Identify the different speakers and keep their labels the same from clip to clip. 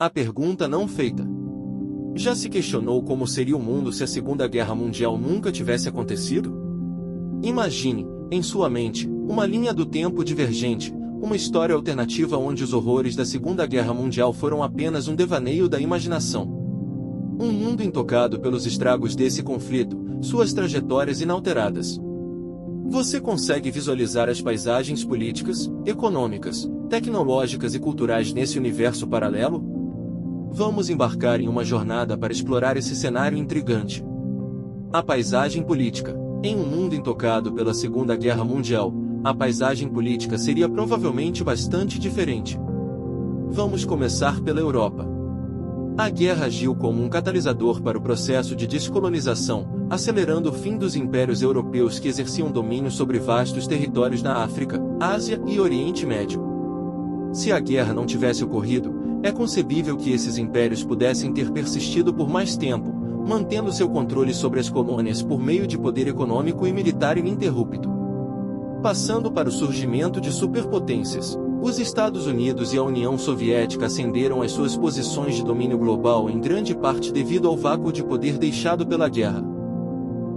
Speaker 1: A pergunta não feita. Já se questionou como seria o mundo se a Segunda Guerra Mundial nunca tivesse acontecido? Imagine, em sua mente, uma linha do tempo divergente, uma história alternativa onde os horrores da Segunda Guerra Mundial foram apenas um devaneio da imaginação. Um mundo intocado pelos estragos desse conflito, suas trajetórias inalteradas. Você consegue visualizar as paisagens políticas, econômicas, tecnológicas e culturais nesse universo paralelo? Vamos embarcar em uma jornada para explorar esse cenário intrigante. A paisagem política. Em um mundo intocado pela Segunda Guerra Mundial, a paisagem política seria provavelmente bastante diferente. Vamos começar pela Europa. A guerra agiu como um catalisador para o processo de descolonização, acelerando o fim dos impérios europeus que exerciam domínio sobre vastos territórios na África, Ásia e Oriente Médio. Se a guerra não tivesse ocorrido, é concebível que esses impérios pudessem ter persistido por mais tempo, mantendo seu controle sobre as colônias por meio de poder econômico e militar ininterrupto. Passando para o surgimento de superpotências, os Estados Unidos e a União Soviética ascenderam às suas posições de domínio global em grande parte devido ao vácuo de poder deixado pela guerra.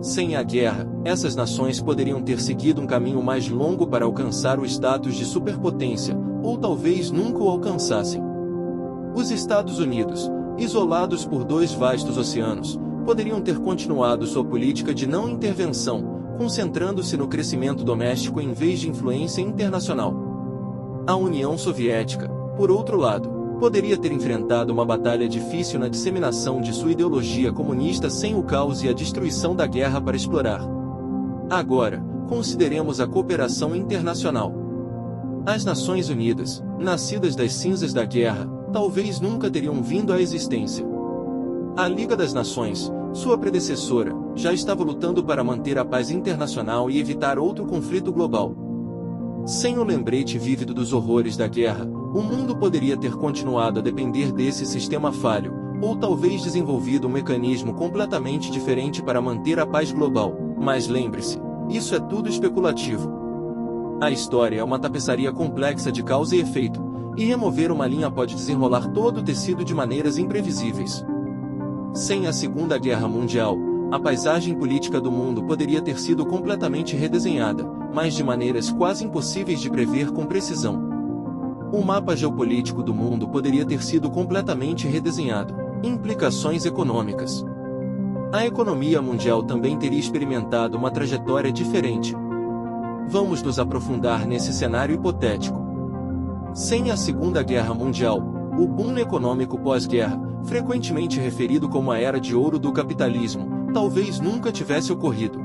Speaker 1: Sem a guerra, essas nações poderiam ter seguido um caminho mais longo para alcançar o status de superpotência, ou talvez nunca o alcançassem. Os Estados Unidos, isolados por dois vastos oceanos, poderiam ter continuado sua política de não intervenção, concentrando-se no crescimento doméstico em vez de influência internacional. A União Soviética, por outro lado, poderia ter enfrentado uma batalha difícil na disseminação de sua ideologia comunista sem o caos e a destruição da guerra para explorar. Agora, consideremos a cooperação internacional. As Nações Unidas, nascidas das cinzas da guerra, talvez nunca teriam vindo à existência. A Liga das Nações, sua predecessora, já estava lutando para manter a paz internacional e evitar outro conflito global. Sem o lembrete vívido dos horrores da guerra, o mundo poderia ter continuado a depender desse sistema falho, ou talvez desenvolvido um mecanismo completamente diferente para manter a paz global. Mas lembre-se, isso é tudo especulativo. A história é uma tapeçaria complexa de causa e efeito, e remover uma linha pode desenrolar todo o tecido de maneiras imprevisíveis. Sem a Segunda Guerra Mundial, a paisagem política do mundo poderia ter sido completamente redesenhada, mas de maneiras quase impossíveis de prever com precisão. O mapa geopolítico do mundo poderia ter sido completamente redesenhado. Implicações econômicas. A economia mundial também teria experimentado uma trajetória diferente. Vamos nos aprofundar nesse cenário hipotético. Sem a Segunda Guerra Mundial, o boom econômico pós-guerra, frequentemente referido como a Era de Ouro do capitalismo, talvez nunca tivesse ocorrido.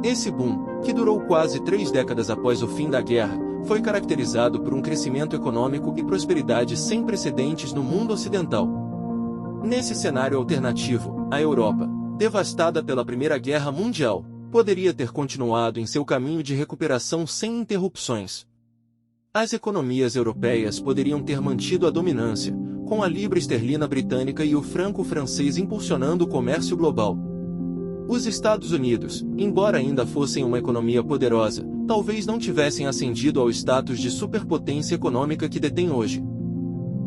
Speaker 1: Esse boom, que durou quase 3 décadas após o fim da guerra, foi caracterizado por um crescimento econômico e prosperidade sem precedentes no mundo ocidental. Nesse cenário alternativo, a Europa, devastada pela Primeira Guerra Mundial, poderia ter continuado em seu caminho de recuperação sem interrupções. As economias europeias poderiam ter mantido a dominância, com a libra esterlina britânica e o franco francês impulsionando o comércio global. Os Estados Unidos, embora ainda fossem uma economia poderosa, talvez não tivessem ascendido ao status de superpotência econômica que detém hoje.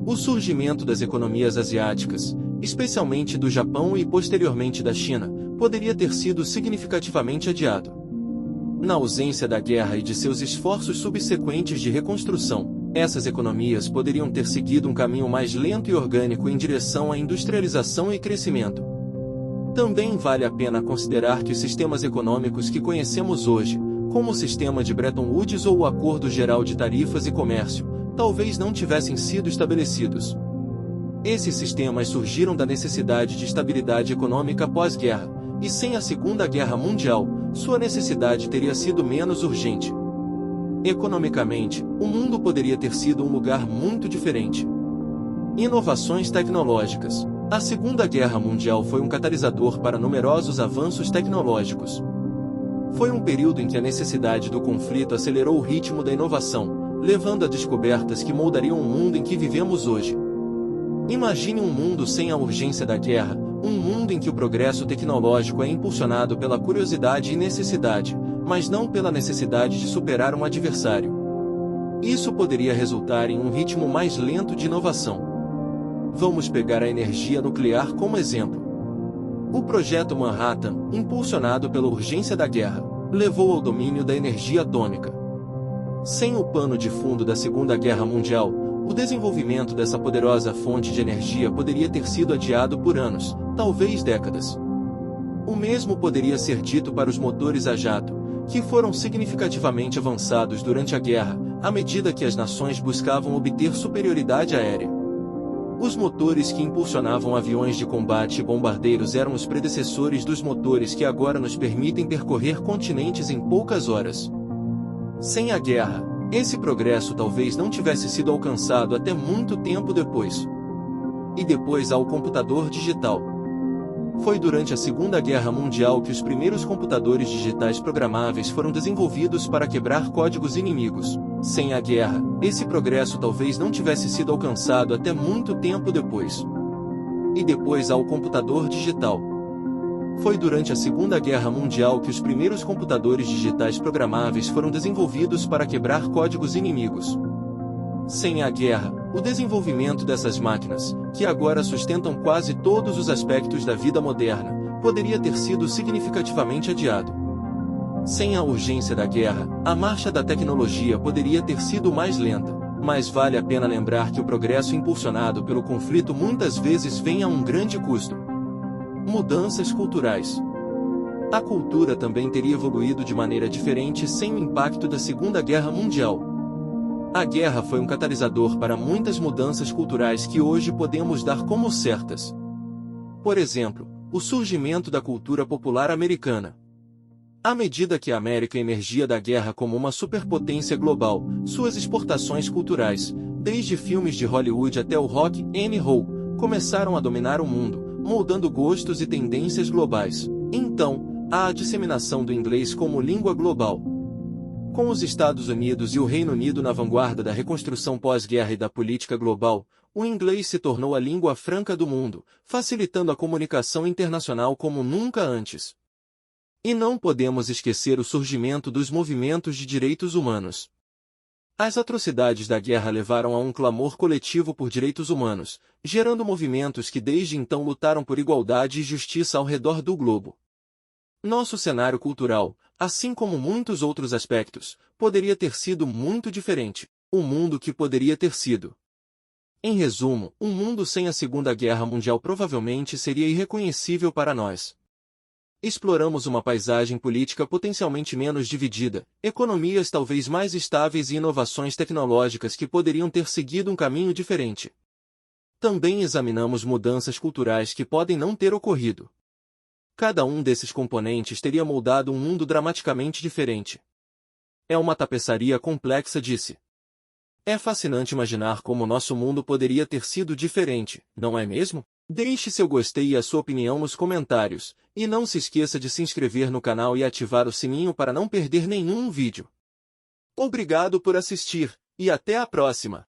Speaker 1: O surgimento das economias asiáticas, especialmente do Japão e posteriormente da China, poderia ter sido significativamente adiado. Na ausência da guerra e de seus esforços subsequentes de reconstrução, essas economias poderiam ter seguido um caminho mais lento e orgânico em direção à industrialização e crescimento. Também vale a pena considerar que os sistemas econômicos que conhecemos hoje, como o sistema de Bretton Woods ou o Acordo Geral de Tarifas e Comércio, talvez não tivessem sido estabelecidos. Esses sistemas surgiram da necessidade de estabilidade econômica pós-guerra, e sem a Segunda Guerra Mundial, sua necessidade teria sido menos urgente. Economicamente, o mundo poderia ter sido um lugar muito diferente. Inovações tecnológicas. A Segunda Guerra Mundial foi um catalisador para numerosos avanços tecnológicos. Foi um período em que a necessidade do conflito acelerou o ritmo da inovação, levando a descobertas que moldariam o mundo em que vivemos hoje. Imagine um mundo sem a urgência da guerra, um mundo em que o progresso tecnológico é impulsionado pela curiosidade e necessidade, mas não pela necessidade de superar um adversário. Isso poderia resultar em um ritmo mais lento de inovação. Vamos pegar a energia nuclear como exemplo. O projeto Manhattan, impulsionado pela urgência da guerra, levou ao domínio da energia atômica. Sem o pano de fundo da Segunda Guerra Mundial, o desenvolvimento dessa poderosa fonte de energia poderia ter sido adiado por anos, talvez décadas. O mesmo poderia ser dito para os motores a jato, que foram significativamente avançados durante a guerra, à medida que as nações buscavam obter superioridade aérea. Os motores que impulsionavam aviões de combate e bombardeiros eram os predecessores dos motores que agora nos permitem percorrer continentes em poucas horas. Sem a guerra, esse progresso talvez não tivesse sido alcançado até muito tempo depois. E depois há o computador digital. Foi durante a Segunda Guerra Mundial que os primeiros computadores digitais programáveis foram desenvolvidos para quebrar códigos inimigos. Sem a guerra, esse progresso talvez não tivesse sido alcançado até muito tempo depois. E depois há o computador digital. Foi durante a Segunda Guerra Mundial que os primeiros computadores digitais programáveis foram desenvolvidos para quebrar códigos inimigos. Sem a guerra, o desenvolvimento dessas máquinas, que agora sustentam quase todos os aspectos da vida moderna, poderia ter sido significativamente adiado. Sem a urgência da guerra, a marcha da tecnologia poderia ter sido mais lenta, mas vale a pena lembrar que o progresso impulsionado pelo conflito muitas vezes vem a um grande custo. Mudanças culturais. A cultura também teria evoluído de maneira diferente sem o impacto da Segunda Guerra Mundial. A guerra foi um catalisador para muitas mudanças culturais que hoje podemos dar como certas. Por exemplo, o surgimento da cultura popular americana. À medida que a América emergia da guerra como uma superpotência global, suas exportações culturais, desde filmes de Hollywood até o rock and roll, começaram a dominar o mundo, moldando gostos e tendências globais. Então, há a disseminação do inglês como língua global. Com os Estados Unidos e o Reino Unido na vanguarda da reconstrução pós-guerra e da política global, o inglês se tornou a língua franca do mundo, facilitando a comunicação internacional como nunca antes. E não podemos esquecer o surgimento dos movimentos de direitos humanos. As atrocidades da guerra levaram a um clamor coletivo por direitos humanos, gerando movimentos que desde então lutaram por igualdade e justiça ao redor do globo. Nosso cenário cultural, assim como muitos outros aspectos, poderia ter sido muito diferente. O mundo que poderia ter sido. Em resumo, um mundo sem a Segunda Guerra Mundial provavelmente seria irreconhecível para nós. Exploramos uma paisagem política potencialmente menos dividida, economias talvez mais estáveis e inovações tecnológicas que poderiam ter seguido um caminho diferente. Também examinamos mudanças culturais que podem não ter ocorrido. Cada um desses componentes teria moldado um mundo dramaticamente diferente. É uma tapeçaria complexa, disse. É fascinante imaginar como nosso mundo poderia ter sido diferente, não é mesmo? Deixe seu gostei e a sua opinião nos comentários, e não se esqueça de se inscrever no canal e ativar o sininho para não perder nenhum vídeo. Obrigado por assistir, e até a próxima!